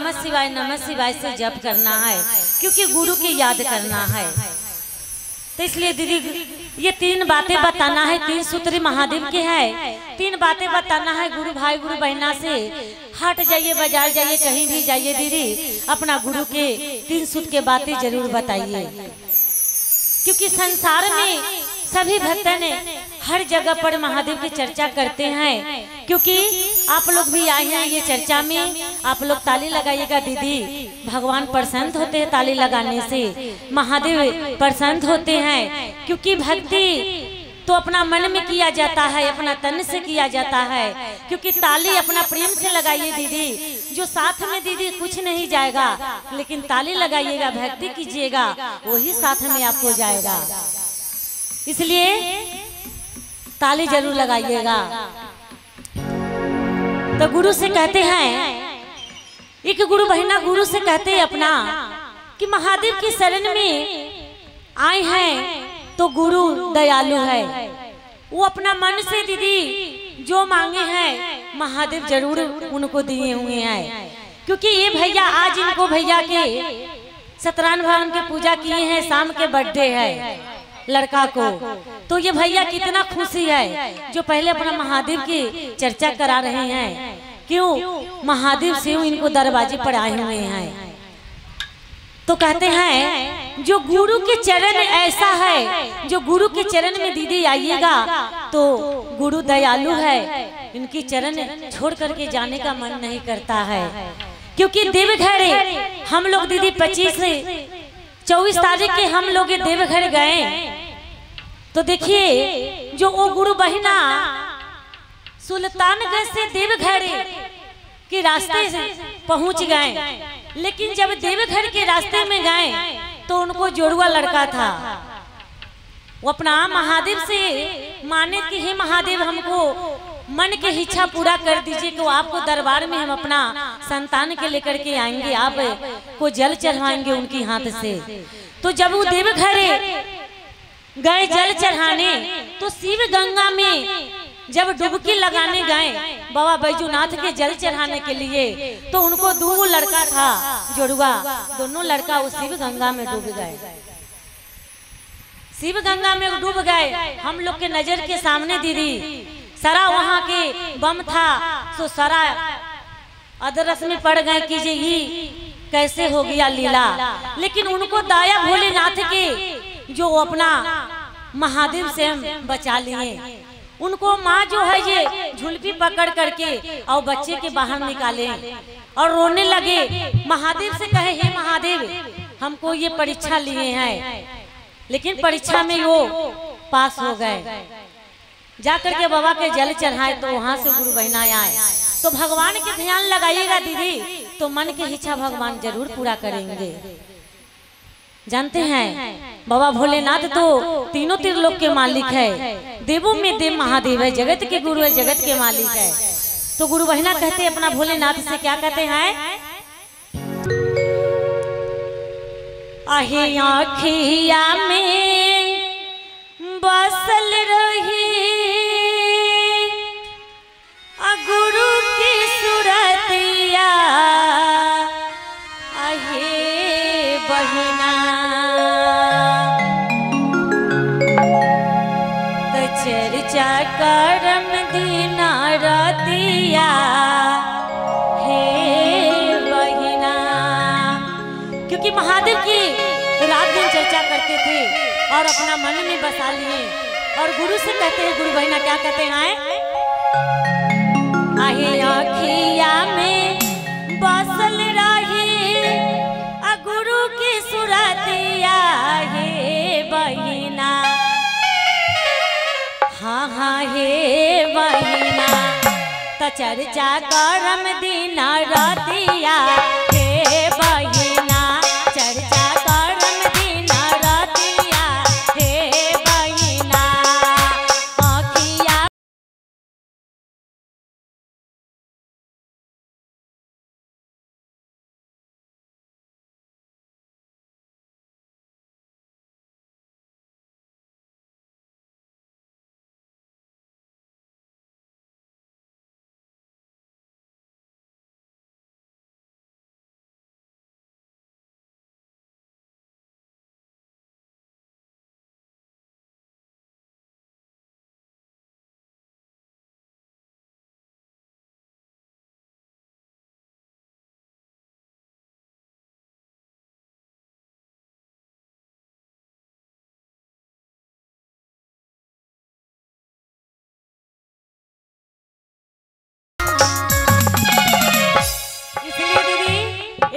नमः शिवाय से जप करना है, क्योंकि गुरु की याद करना है। तो इसलिए दीदी ये 3 बातें बताना है, 3 सूत्री महादेव के है, 3 बातें बताना है गुरु भाई गुरु बहना से। हट जाइए, बाजार जाइए, कहीं भी जाइए दीदी, अपना गुरु के 3 सूत्र के बातें जरूर बताइए, क्योंकि संसार में सभी भक्तन हर जगह पर महादेव की चर्चा करते हैं। क्योंकि आप लोग भी आए हैं ये चर्चा में, आप लोग ताली लगाइएगा दीदी, भगवान प्रसन्न होते हैं ताली लगाने से, महादेव प्रसन्न होते हैं। क्योंकि भक्ति तो अपना मन में किया जाता है, अपना तन से किया जाता है। क्योंकि ताली अपना प्रेम से लगाइए दीदी, जो साथ में दीदी कुछ नहीं जाएगा, लेकिन ताली लगाइएगा, भक्ति कीजिएगा, वही साथ में आपको जाएगा। इसलिए ताली जरूर लगाइएगा। तो गुरु से कहते हैं, एक गुरु बहना गुरु से कहते हैं अपना कि महादेव की शरण में आए हैं तो गुरु दयालु है, वो अपना मन से दीदी जो मांगे हैं महादेव जरूर उनको दिए हुए हैं। क्योंकि ये भैया आज इनको भैया के सत्यनारायण भगवान की पूजा किए हैं, शाम के बर्थडे है लड़का को, तो ये भैया कितना खुशी है जो पहले अपना महादेव की चर्चा करा रहे हैं। क्यों? महादेव से इनको दरवाजे पर आए हुए हैं। तो कहते हैं जो गुरु के चरण ऐसा है, जो गुरु के चरण में दीदी आइएगा तो गुरु दयालु है, इनकी चरण छोड़ करके जाने का मन नहीं करता है। क्योंकि देवघर हम लोग दीदी 25-24 तारीख के हम लोग देवघर गए, तो देखिए जो वो गुरु बहिना सुल्तानगंज से देवघर के रास्ते से पहुंच गए, लेकिन जब देवघर के रास्ते में गए तो उनको जोड़ुआ लड़का था। वो अपना महादेव से माने कि हे महादेव हमको मन की इच्छा पूरा कर दीजिए, तो आपको दरबार में हम अपना संतान के लेकर के आएंगे, आप को जल चढ़ाएंगे उनके हाथ से। तो जब वो देवघर गए जल चढ़ाने, तो शिव गंगा में जब डुबकी लगाने गए बाबा बैजूनाथ के जल चढ़ाने के लिए, तो उनको 2 लड़का था जोड़ुआ, दोनों लड़का उस शिव गंगा में डूब गए, शिव गंगा में डूब गए। हम लोग के नजर के सामने दीदी सारा वहाँ के बम था, तो सारा अदरस में पड़ गए कि ये कैसे हो गया लीला। लेकिन उनको दाया भोलेनाथ के जो अपना महादेव से हम बचा लिए। उनको माँ जो है ये झुलपी पकड़ करके और बच्चे के बाहर निकाले और रोने लगे, महादेव से कहे हे महादेव हमको ये परीक्षा लिए हैं, लेकिन परीक्षा में वो पास हो गए। जाकर के बाबा के जल चढ़ाए तो वहां से गुरु बहना आए। तो भगवान के ध्यान लगाइएगा दीदी, तो मन की इच्छा भगवान जरूर पूरा करेंगे। जानते हैं बाबा भोलेनाथ तो तीनों त्रिलोक के मालिक है, देवों में देव महादेव है, जगत के गुरु है, जगत के मालिक है। तो गुरु बहना कहते हैं अपना भोलेनाथ से क्या कहते हैं, आहे आँखिया में बसल रही गुरु की सूरतिया, आहे बहिना चर्चा करम दीना रतिया, हे बहिना। क्योंकि महादेव की रात दिन चर्चा करते थे और अपना मन में बसा लिए। और गुरु से कहते हैं, गुरु बहिना क्या कहते हैं, आहे आँखिया में बसल रही गुरु की सूरतिया, हे बहिना, हाँ हाँ हे बहिना, तो चर्चा करम दीना रतिया, हे बहिना, चर्चा करम दीना रतिया, हे बहिना, आँखिया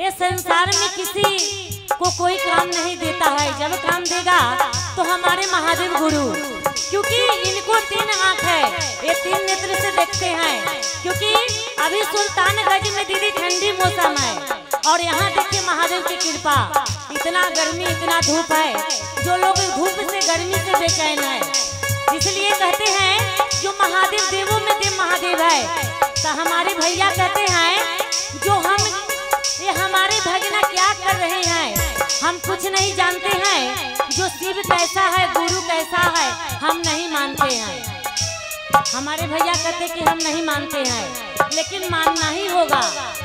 ये संसार में किसी को कोई काम नहीं देता है, जब काम देगा तो हमारे महादेव गुरु, क्योंकि इनको 3 आँख है, ये 3 नेत्र से देखते हैं। क्योंकि अभी सुल्तानगंज में दीदी ठंडी मौसम है और यहाँ देखिए महादेव की कृपा, इतना गर्मी इतना धूप है, जो लोग धूप से गर्मी से बेचैन है। इसलिए कहते हैं जो महादेव देवों में देव महादेव है। तो हमारे भैया कहते हैं जो हम ये हमारे भगना क्या कर रहे हैं, हम कुछ नहीं जानते हैं। जो शिव कैसा है, गुरु कैसा है, हम नहीं मानते हैं। हमारे भैया कहते कि हम नहीं मानते हैं, लेकिन मानना ही होगा,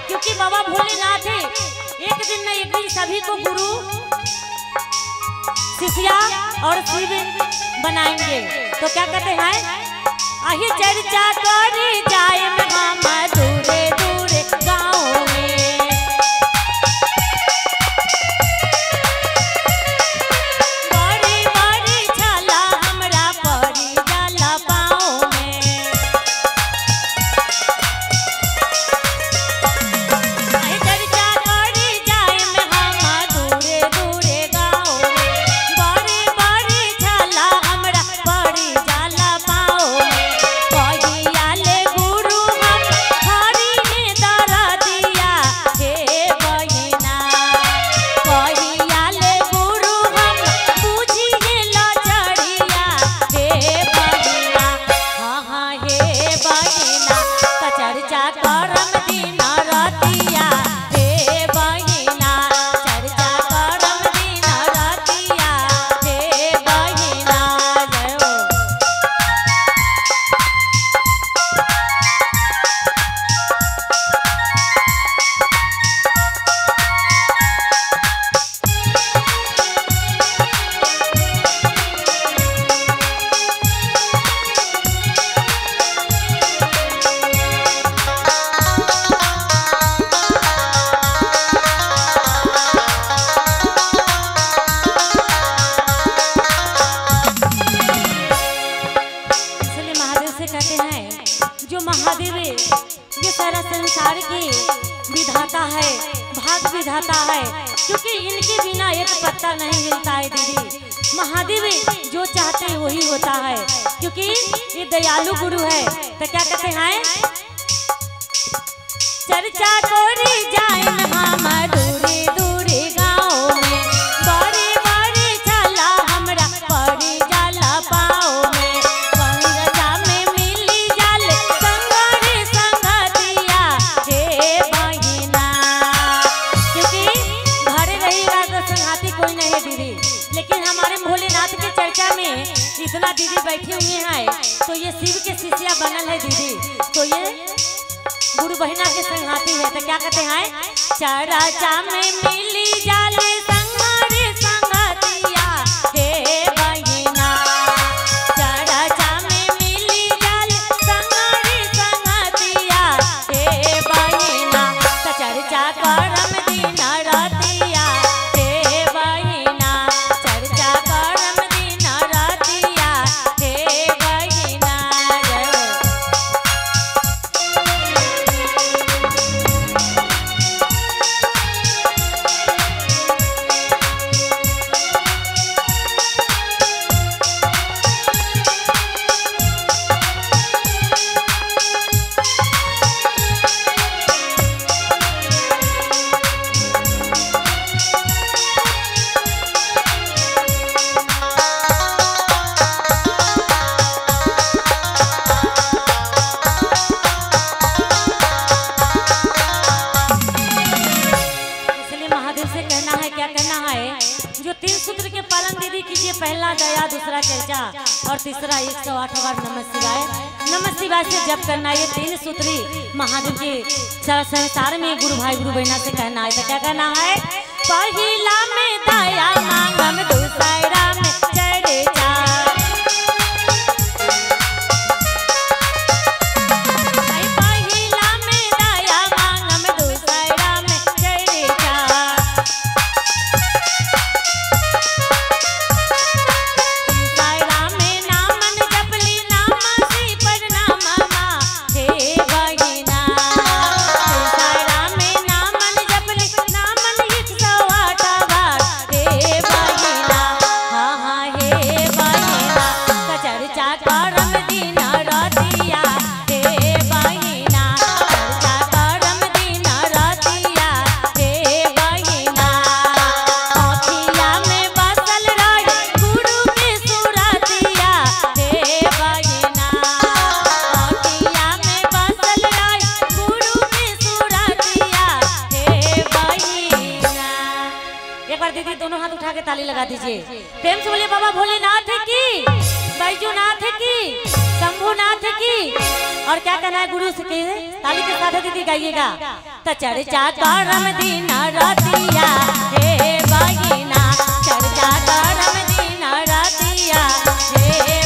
क्योंकि बाबा भोलेनाथ एक दिन न एक दिन सभी को गुरु शिष्या और शिव बनाएंगे। तो क्या कहते हैं, आही चर्चा करी जाए हम दूरे दूरे गाँव में, बड़ी बड़ी छाला हमरा पड़ी जाला पाँव में। आही चर्चा करी जाए हम दूरे दूरे गाँव में, बड़ी बड़ी छाला हमरा पड़ी जाला पाँव में। जो महादेव ये सारा संसार की विधाता है, भाग विधाता है, क्योंकि इनके बिना एक पत्ता नहीं हिलता है दीदी। महादेव जो चाहते हैं वही होता है, क्योंकि ये दयालु गुरु है। तो क्या कहते हैं, चर्चा कोरी जाए हम दूरी दूरी गाँव में, बड़ी बड़ी छाला हमरा पड़ी जाला पाँव में। पंगजा में मिली जाल संगरी संगतिया हे बहिना, क्योंकि घर रहेगा तो संगाती कोई नहीं है दीदी। लेकिन हमारे भोलेनाथ के चर्चा में इतना दीदी बैठी हुई है, तो ये शिव के शिष्या बनल है दीदी, तो ये गुरु बहिना के संगाती है। तो क्या कहते हैं, चर्चा में मिली जाले संगरी संगतिया हे बहिना, चर्चा में मिली जाले संगरी संगतिया हे बहिना। तो चर्चा करम दिन रतिया हे बहिना, चर्चा करम दिन रतिया हे बहिना। जो 3 सूत्र के पालन दीदी कीजिए, पहला दया, दूसरा चर्चा और तीसरा 108 बार नमः शिवाय। नमः शिवाय से जप करना, ये 3 सूत्री महादेव के संसार में गुरु भाई गुरु बहना से कहना है। तो क्या कहना है, पहिला में दया मांगम दूसरा में चर्चा, पहिला में दया मांगम दूसरा में चर्चा, नाम बार दीदी दोनों हाथ उठा के ताली लगा दीजिए। प्रेम से बोलिए बाबा भोलेनाथ की, बैजूनाथ की, शंभुनाथ की। और क्या कहना है गुरु से, ताली के साथ दीदी गाइएगा। तो चर्चा करम दिन रतिया हे बहिना, चर्चा करम दिन रतिया हे